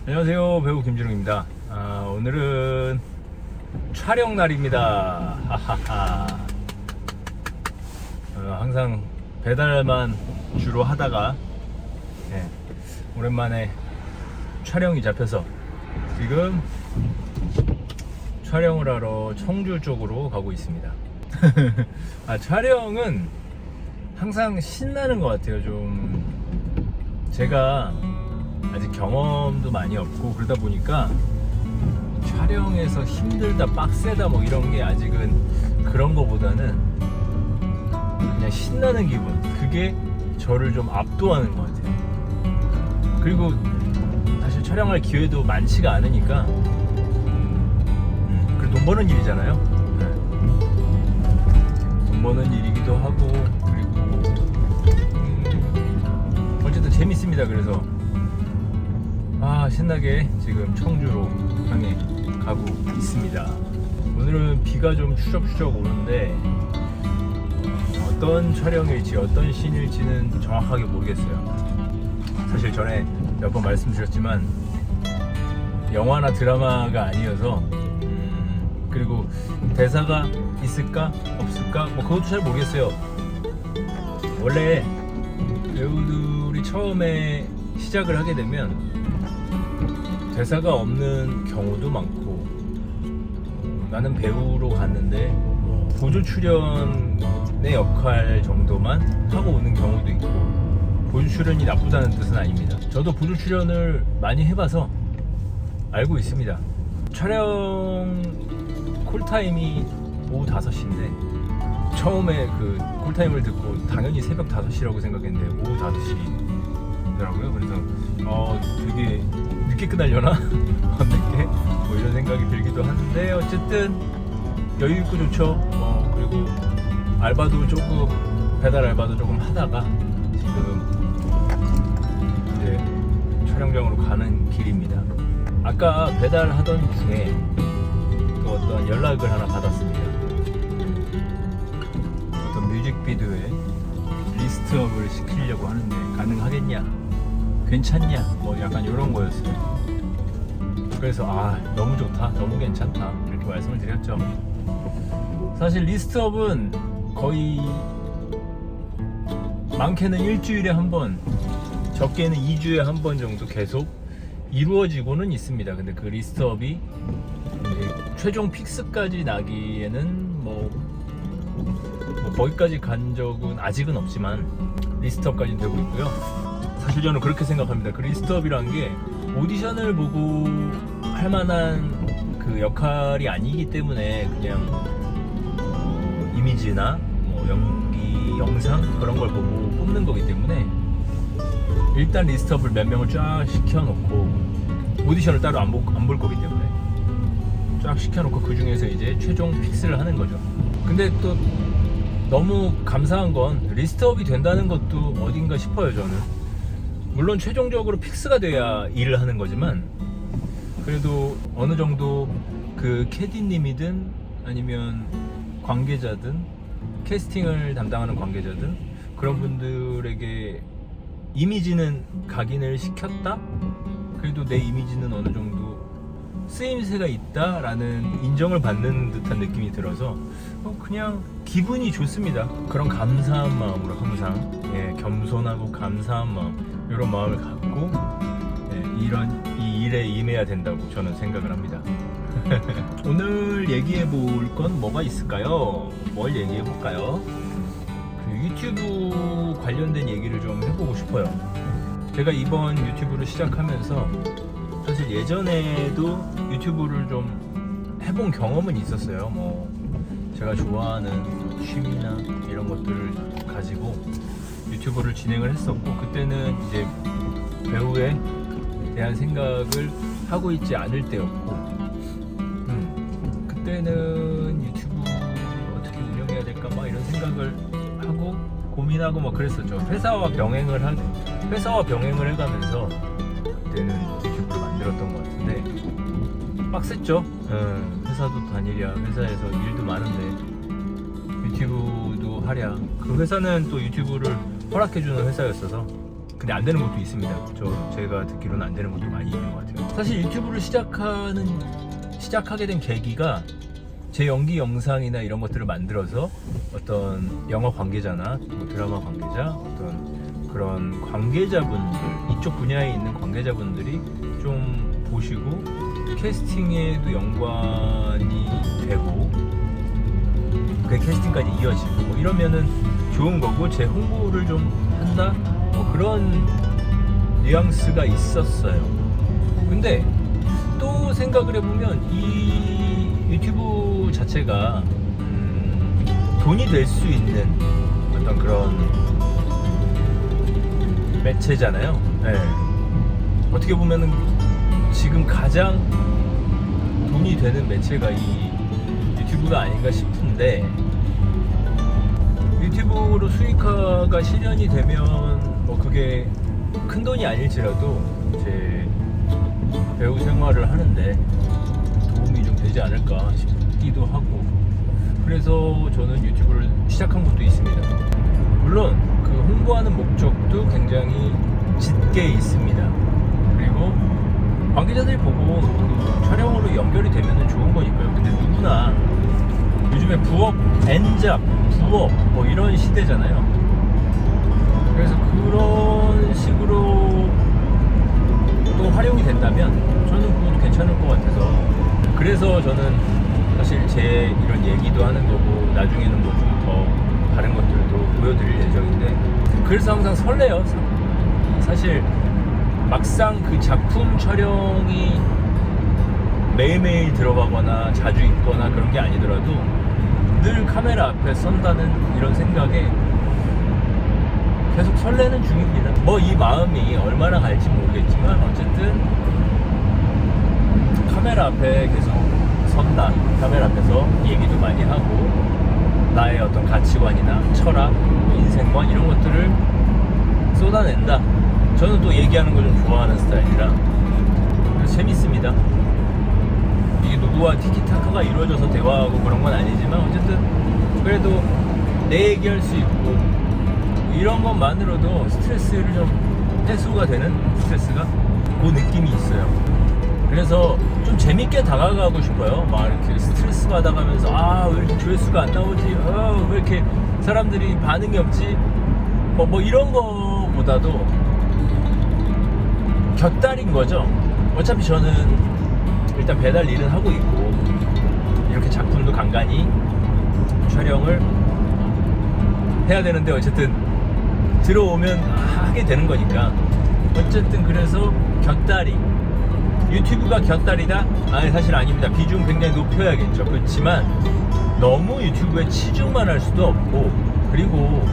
안녕하세요, 배우 김준웅입니다. 오늘은 촬영 날입니다. 하하하. 항상 배달만 주로 하다가 오랜만에 촬영이 잡혀서 지금 촬영을 하러 청주 쪽으로 가고 있습니다. 촬영은 항상 신나는 것 같아요. 좀 제가 아직 경험도 많이 없고 그러다 보니까 촬영에서 힘들다, 빡세다 뭐 이런 게 아직은 그런 거보다는 그냥 신나는 기분, 그게 저를 좀 압도하는 것 같아요. 그리고 사실 촬영할 기회도 많지가 않으니까 그리고 돈 버는 일이잖아요. 돈 버는 일이기도 하고 그리고 어쨌든 재밌습니다. 그래서 신나게 지금 청주로 향해 가고 있습니다. 오늘은 비가 좀 추적추적 오는데 어떤 촬영일지 어떤 씬일지는 정확하게 모르겠어요. 사실 전에 몇 번 말씀드렸지만 영화나 드라마가 아니어서 그리고 대사가 있을까 없을까 뭐 그것도 잘 모르겠어요. 원래 배우들이 처음에 시작을 하게 되면 대사가 없는 경우도 많고 나는 배우로 갔는데 보조 출연의 역할 정도만 하고 오는 경우도 있고, 보조 출연이 나쁘다는 뜻은 아닙니다. 저도 보조 출연을 많이 해봐서 알고 있습니다. 촬영 콜타임이 오후 5시인데 처음에 그 콜타임을 듣고 당연히 새벽 5시라고 생각했는데 오후 5시더라고요. 그래서 되게 늦게 끝나려나? 늦게? 뭐 이런 생각이 들기도 하는데 어쨌든 여유 있고 좋죠. 그리고 알바도 조금, 배달 알바도 조금 하다가 지금 이제 촬영장으로 가는 길입니다. 아까 배달하던 중에 또 어떤 연락을 하나 받았습니다. 어떤 뮤직비디오에 리스트업을 시키려고 하는데 가능하겠냐? 괜찮냐? 뭐 약간 이런 거였어요. 그래서 너무 좋다, 너무 괜찮다 이렇게 말씀을 드렸죠. 사실 리스트업은 거의 많게는 일주일에 한 번, 적게는 2주에 한 번 정도 계속 이루어지고는 있습니다. 근데 그 리스트업이 최종 픽스까지 나기에는 뭐 거기까지 간 적은 아직은 없지만 리스트업까지는 되고 있고요. 사실 저는 그렇게 생각합니다. 그 리스트업이란 게 오디션을 보고 할 만한 그 역할이 아니기 때문에 그냥 이미지나 뭐 연기, 영상 그런 걸 보고 뽑는 거기 때문에 일단 리스트업을 몇 명을 쫙 시켜놓고 오디션을 따로 안 볼 거기 때문에 쫙 시켜놓고 그 중에서 이제 최종 픽스를 하는 거죠. 근데 또 너무 감사한 건 리스트업이 된다는 것도 어딘가 싶어요. 저는 물론 최종적으로 픽스가 돼야 일을 하는 거지만 그래도 어느 정도 그 캐디님이든 아니면 관계자든 캐스팅을 담당하는 관계자든 그런 분들에게 이미지는 각인을 시켰다? 그래도 내 이미지는 어느 정도 쓰임새가 있다라는 인정을 받는 듯한 느낌이 들어서 그냥 기분이 좋습니다. 그런 감사한 마음으로 항상 겸손하고 감사한 마음, 이런 마음을 갖고 이 일에 임해야 된다고 저는 생각을 합니다. 오늘 얘기해 볼 건 뭐가 있을까요? 뭘 얘기해 볼까요? 그 유튜브 관련된 얘기를 좀 해보고 싶어요. 제가 이번 유튜브를 시작하면서 사실 예전에도 유튜브를 좀 해본 경험은 있었어요. 뭐 제가 좋아하는 취미나 이런 것들을 가지고 유튜브를 진행을 했었고, 그때는 이제 배우에 대한 생각을 하고 있지 않을 때였고 그때는 유튜브 어떻게 운영해야 될까 막 이런 생각을 하고 고민하고 막 그랬었죠. 회사와 병행을 해가면서 그때는 유튜브를 만들었던 것 같은데 빡셌죠. 회사도 다니랴, 회사에서 일도 많은데 유튜브도 하랴. 그 회사는 또 유튜브를 허락해주는 회사였어서, 근데 안 되는 것도 있습니다. 제가 듣기로는 안 되는 것도 많이 있는 것 같아요. 사실 유튜브를 시작하게 된 계기가 제 연기 영상이나 이런 것들을 만들어서 어떤 영화 관계자나 뭐 드라마 관계자, 어떤 그런 관계자분들, 이쪽 분야에 있는 관계자분들이 좀 보시고 캐스팅에도 연관이 되고 그 캐스팅까지 이어지고 뭐 이러면은 좋은 거고, 제 홍보를 좀 한다? 뭐 그런 뉘앙스가 있었어요. 근데 또 생각을 해보면 이 유튜브 자체가 돈이 될 수 있는 어떤 그런 매체잖아요. 네. 어떻게 보면은 지금 가장 돈이 되는 매체가 이 유튜브가 아닌가 싶은데, 유튜브로 수익화가 실현이 되면 뭐 그게 큰 돈이 아닐지라도 제 배우 생활을 하는데 도움이 좀 되지 않을까 싶기도 하고, 그래서 저는 유튜브를 시작한 것도 있습니다. 물론 그 홍보하는 목적도 굉장히 짙게 있습니다. 그리고 관계자들이 보고 그 촬영으로 연결이 되면 좋은 거니까요. 근데 누구나 요즘에 부업, N잡, 부업 뭐 이런 시대잖아요. 그래서 그런 식으로 또 활용이 된다면 저는 그것도 괜찮을 것 같아서, 그래서 저는 사실 제 이런 얘기도 하는 거고 나중에는 뭐 좀 더 다른 것들도 보여드릴 예정인데, 그래서 항상 설레요. 사실 막상 그 작품 촬영이 매일매일 들어가거나 자주 있거나 그런 게 아니더라도 늘 카메라 앞에 선다는 이런 생각에 계속 설레는 중입니다. 뭐 이 마음이 얼마나 갈지 모르겠지만 어쨌든 카메라 앞에 계속 선다, 카메라 앞에서 얘기도 많이 하고 나의 어떤 가치관이나 철학, 인생관 이런 것들을 쏟아낸다. 저는 또 얘기하는 걸 좀 좋아하는 스타일이라 그래서 재밌습니다. 이게 누구와 티키타카가 이루어져서 대화하고 그런 건 아니지만 어쨌든 그래도 내 얘기할 수 있고 이런 것만으로도 스트레스를 좀 해소가 되는, 스트레스가 그 느낌이 있어요. 그래서 좀 재밌게 다가가고 싶어요. 막 이렇게 스트레스 받아가면서 왜 이렇게 조회수가 안 나오지, 왜 이렇게 사람들이 반응이 없지, 뭐 이런 거보다도 곁다린 거죠. 어차피 저는 일단 배달 일은 하고 있고 이렇게 작품도 간간히 촬영을 해야 되는데 어쨌든 들어오면 하게 되는 거니까, 어쨌든 그래서 곁다리, 유튜브가 곁다리다? 사실 아닙니다. 비중 굉장히 높여야겠죠. 그렇지만 너무 유튜브에 치중만 할 수도 없고, 그리고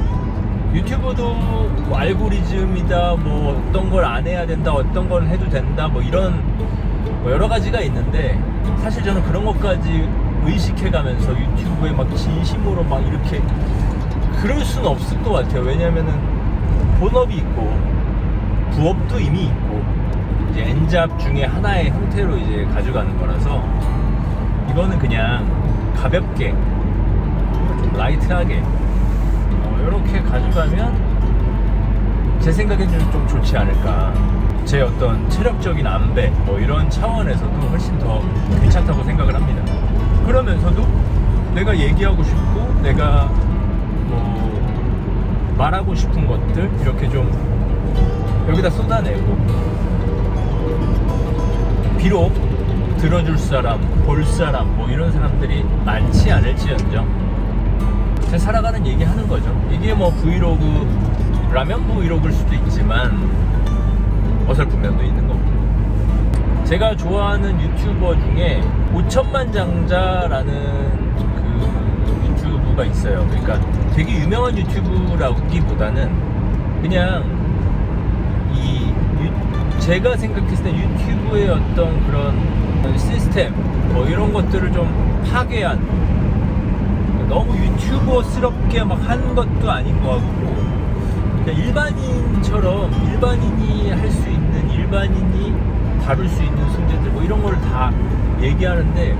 유튜브도 뭐 알고리즘이다, 뭐 어떤 걸 안 해야 된다, 어떤 걸 해도 된다, 뭐 이런 뭐 여러 가지가 있는데, 사실 저는 그런 것까지 의식해가면서 유튜브에 막 진심으로 막 이렇게 그럴 수는 없을 것 같아요. 왜냐면은 본업이 있고 부업도 이미 있고 이제 N잡 중에 하나의 형태로 이제 가져가는 거라서, 이거는 그냥 가볍게 좀 라이트하게 이렇게 가져가면 제 생각에는 좀 좋지 않을까. 제 어떤 체력적인 안배 뭐 이런 차원에서도 훨씬 더 괜찮다고 생각을 합니다. 그러면서도 내가 얘기하고 싶고 내가 뭐 말하고 싶은 것들 이렇게 좀 여기다 쏟아내고, 비록 들어줄 사람, 볼 사람 뭐 이런 사람들이 많지 않을지언정 잘 살아가는 얘기 하는 거죠. 이게 뭐 브이로그, 라면 브이로그일 수도 있지만 어설픈 면도 있는 거고. 제가 좋아하는 유튜버 중에 5천만 장자라는 그 유튜브가 있어요. 그러니까 되게 유명한 유튜브라기보다는 그냥 제가 생각했을 때 유튜브의 어떤 그런 시스템 뭐 이런 것들을 좀 파괴한, 너무 유튜버스럽게 막 한 것도 아닌 것 같고, 그냥 일반인처럼 일반인이 할 수 있는, 일반인이 다룰 수 있는 소재들 뭐 이런 걸 다 얘기하는데,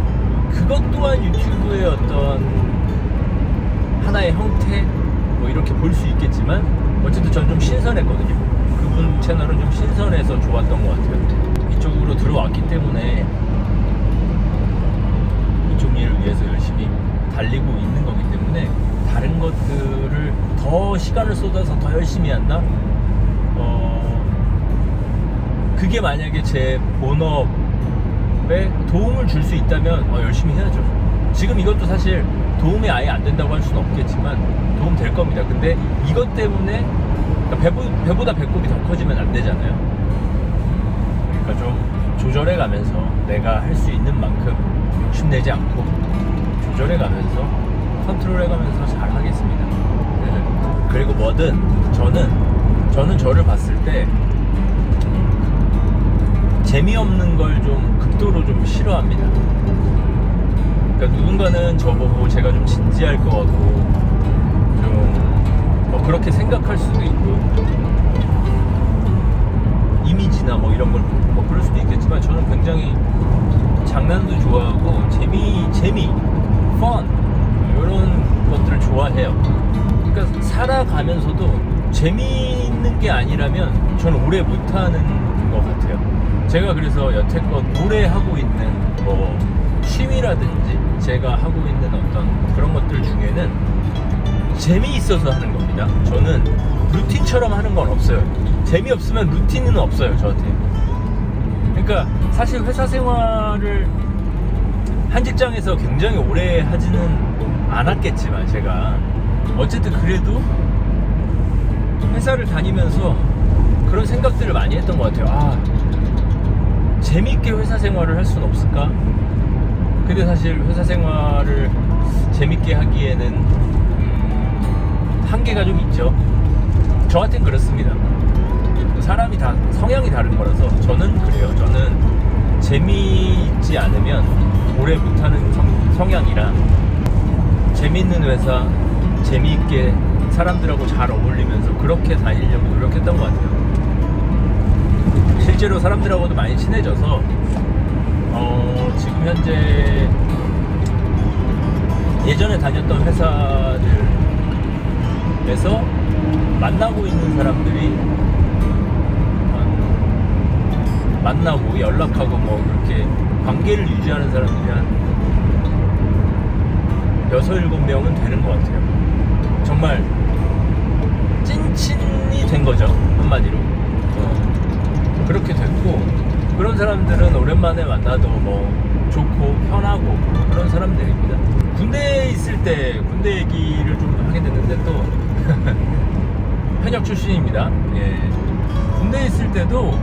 그것 또한 유튜브의 어떤 하나의 형태 뭐 이렇게 볼 수 있겠지만 어쨌든 전 좀 신선했거든요. 그분 채널은 좀 신선해서 좋았던 것 같아요. 이쪽 이쪽으로 들어왔기 때문에 이쪽 일을 위해서 열심히 달리고 있는 거기 때문에 다른 것들을 더 시간을 쏟아서 더 열심히 한다? 그게 만약에 제 본업에 도움을 줄 수 있다면 열심히 해야죠. 지금 이것도 사실 도움이 아예 안 된다고 할 수는 없겠지만 도움 될 겁니다. 근데 이것 때문에 배보다 배꼽이 더 커지면 안 되잖아요. 그러니까 좀 조절해 가면서 내가 할 수 있는 만큼 욕심내지 않고 조절해 가면서 컨트롤해 가면서 잘 하겠습니다. 그리고 뭐든 저는 저를 봤을 때 재미없는 걸 좀 극도로 좀 싫어합니다. 그러니까 누군가는 저보고 제가 좀 진지할 것 같고 좀 뭐 그렇게 생각할 수도 있고 이미지나 뭐 이런 걸 뭐 그럴 수도 있겠지만 저는 굉장히 장난도 좋아하고 재미, fun 이런 것들을 좋아해요. 그러니까 살아가면서도 재미있는 게 아니라면 저는 오래 못하는 것 같아요. 제가 그래서 여태껏 오래 하고 있는 뭐 취미라든지 제가 하고 있는 어떤 그런 것들 중에는 재미있어서 하는 겁니다. 저는 루틴처럼 하는 건 없어요. 재미없으면 루틴은 없어요, 저한테. 그러니까 사실 회사 생활을 한 직장에서 굉장히 오래 하지는 않았겠지만 제가 어쨌든 그래도 회사를 다니면서 그런 생각들을 많이 했던 것 같아요. 재미있게 회사 생활을 할 수는 없을까? 근데 사실 회사 생활을 재밌게 하기에는 한계가 좀 있죠. 저한텐 그렇습니다. 사람이 다 성향이 다른 거라서 저는 그래요. 저는 재미있지 않으면 오래 못하는 성향이라 재미있는 회사, 재미있게 사람들하고 잘 어울리면서 그렇게 다니려고 노력했던 것 같아요. 실제로 사람들하고도 많이 친해져서 지금 현재 예전에 다녔던 회사들에서 만나고 있는 사람들이 만나고 연락하고 뭐 그렇게 관계를 유지하는 사람들이 한 6, 7명은 되는 것 같아요. 정말 찐친이 된 거죠, 한마디로. 그렇게 됐고, 그런 사람들은 오랜만에 만나도 뭐 좋고 편하고 그런 사람들입니다. 군대에 있을 때 군대 얘기를 좀 하게 됐는데 또 현역 출신입니다. 예. 군대에 있을 때도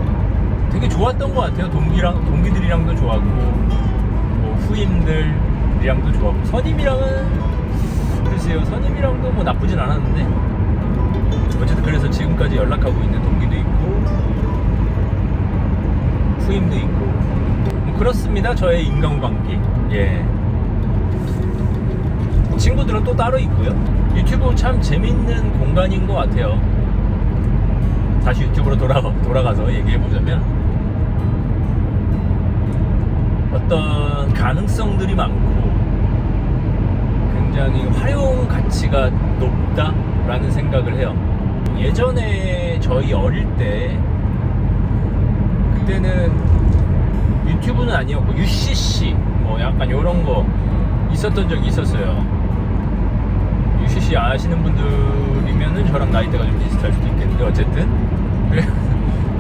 되게 좋았던 것 같아요. 동기들이랑도 좋았고 뭐 후임들이랑도 좋았고 선임이랑은 글쎄요, 선임이랑도 뭐 나쁘진 않았는데 어쨌든 그래서 지금까지 연락하고 있는 동기도 있고 후임도 있고 뭐 그렇습니다. 저의 인간관계. 예. 친구들은 또 따로 있고요. 유튜브 참 재밌는 공간인 것 같아요. 다시 유튜브로 돌아가서 얘기해보자면 어떤 가능성들이 많고 굉장히 활용 가치가 높다라는 생각을 해요. 예전에 저희 어릴 때 그때는 유튜브는 아니었고 UCC 뭐 약간 요런 거 있었던 적이 있었어요. UCC 아시는 분들이면은 저랑 나이대가 좀 비슷할 수도 있겠는데 어쨌든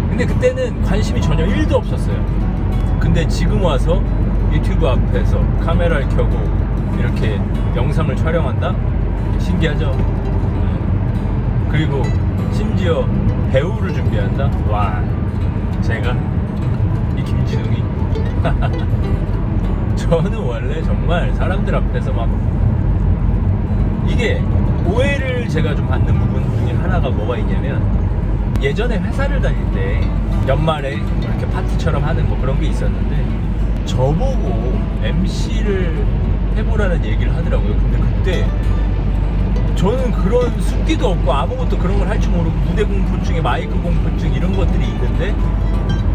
근데 그때는 관심이 전혀 1도 없었어요. 근데 지금 와서 유튜브 앞에서 카메라를 켜고 이렇게 영상을 촬영한다? 신기하죠? 그리고 심지어 배우를 준비한다? 와, 제가 이 김진웅이 저는 원래 정말 사람들 앞에서 막 이게 오해를 제가 좀 받는 부분 중에 하나가 뭐가 있냐면 예전에 회사를 다닐 때 연말에 이렇게 파티처럼 하는 뭐 그런 게 있었는데 저보고 MC를 해보라는 얘기를 하더라고요. 근데 그때 저는 그런 숙기도 없고 아무것도 그런 걸 할 줄 모르고 무대 공포증에 마이크 공포증 이런 것들이 있는데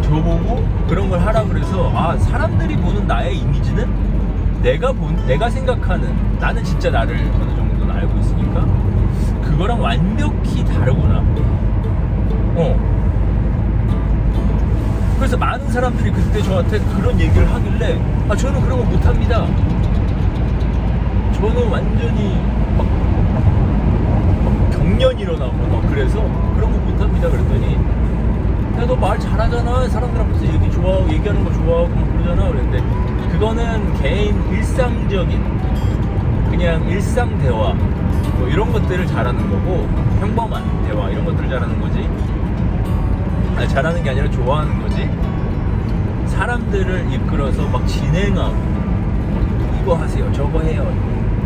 저보고 그런 걸 하라 그래서 사람들이 보는 나의 이미지는 내가 생각하는 나는 진짜 나를 어느 정도는 알고 있으니까 그거랑 완벽히 다르구나. 그래서 많은 사람들이 그때 저한테 그런 얘기를 하길래 저는 그런 거 못합니다. 저는 완전히 막 경련 일어나고 막 그래서 그런 거 못합니다. 그랬더니 야, 너 말 잘하잖아. 사람들 앞에서 얘기하는 거 좋아하고 막 그러잖아. 그랬는데 그거는 개인 일상적인 그냥 일상 대화 뭐 이런 것들을 잘하는 거고 평범한 대화 이런 것들을 잘하는 거지. 잘하는 게 아니라 좋아하는 거지. 사람들을 이끌어서 막 진행하고 이거 하세요 저거 해요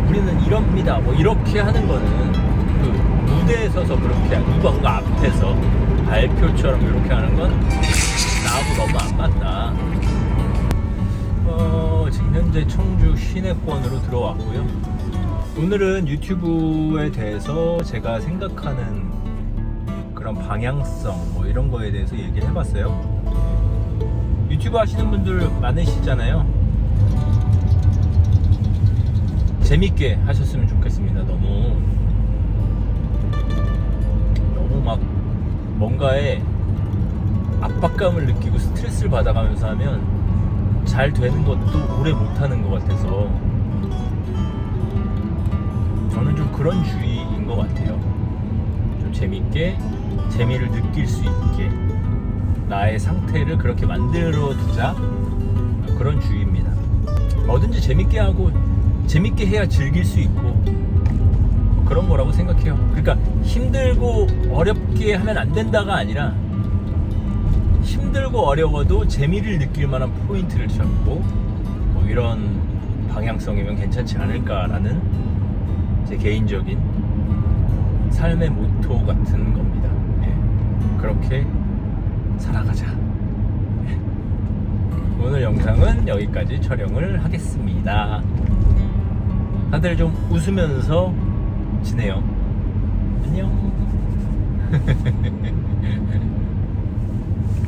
우리는 이럽니다 뭐 이렇게 하는 거는 그 무대에 서서 그렇게 누군가 앞에서 발표처럼 이렇게 하는 건 나하고 너무 안 맞다. 지금 현재 청주 시내권으로 들어왔고요. 오늘은 유튜브에 대해서 제가 생각하는 그런 방향성 뭐 이런 거에 대해서 얘기를 해봤어요. 유튜브 하시는 분들 많으시잖아요. 재밌게 하셨으면 좋겠습니다. 너무 막 뭔가에 압박감을 느끼고 스트레스를 받아가면서 하면 잘 되는 것도 오래 못하는 것 같아서 저는 좀 그런 주의인 것 같아요. 좀 재밌게 재미를 느낄 수 있게 나의 상태를 그렇게 만들어 두자 그런 주의입니다. 뭐든지 재밌게 하고 재밌게 해야 즐길 수 있고 그런 거라고 생각해요. 그러니까 힘들고 어렵게 하면 안 된다가 아니라 힘들고 어려워도 재미를 느낄 만한 포인트를 잡고 뭐 이런 방향성이면 괜찮지 않을까라는 제 개인적인 삶의 모토 같은 겁니다. 그렇게 살아가자. 오늘 영상은 여기까지 촬영을 하겠습니다. 다들 좀 웃으면서 지내요. 안녕.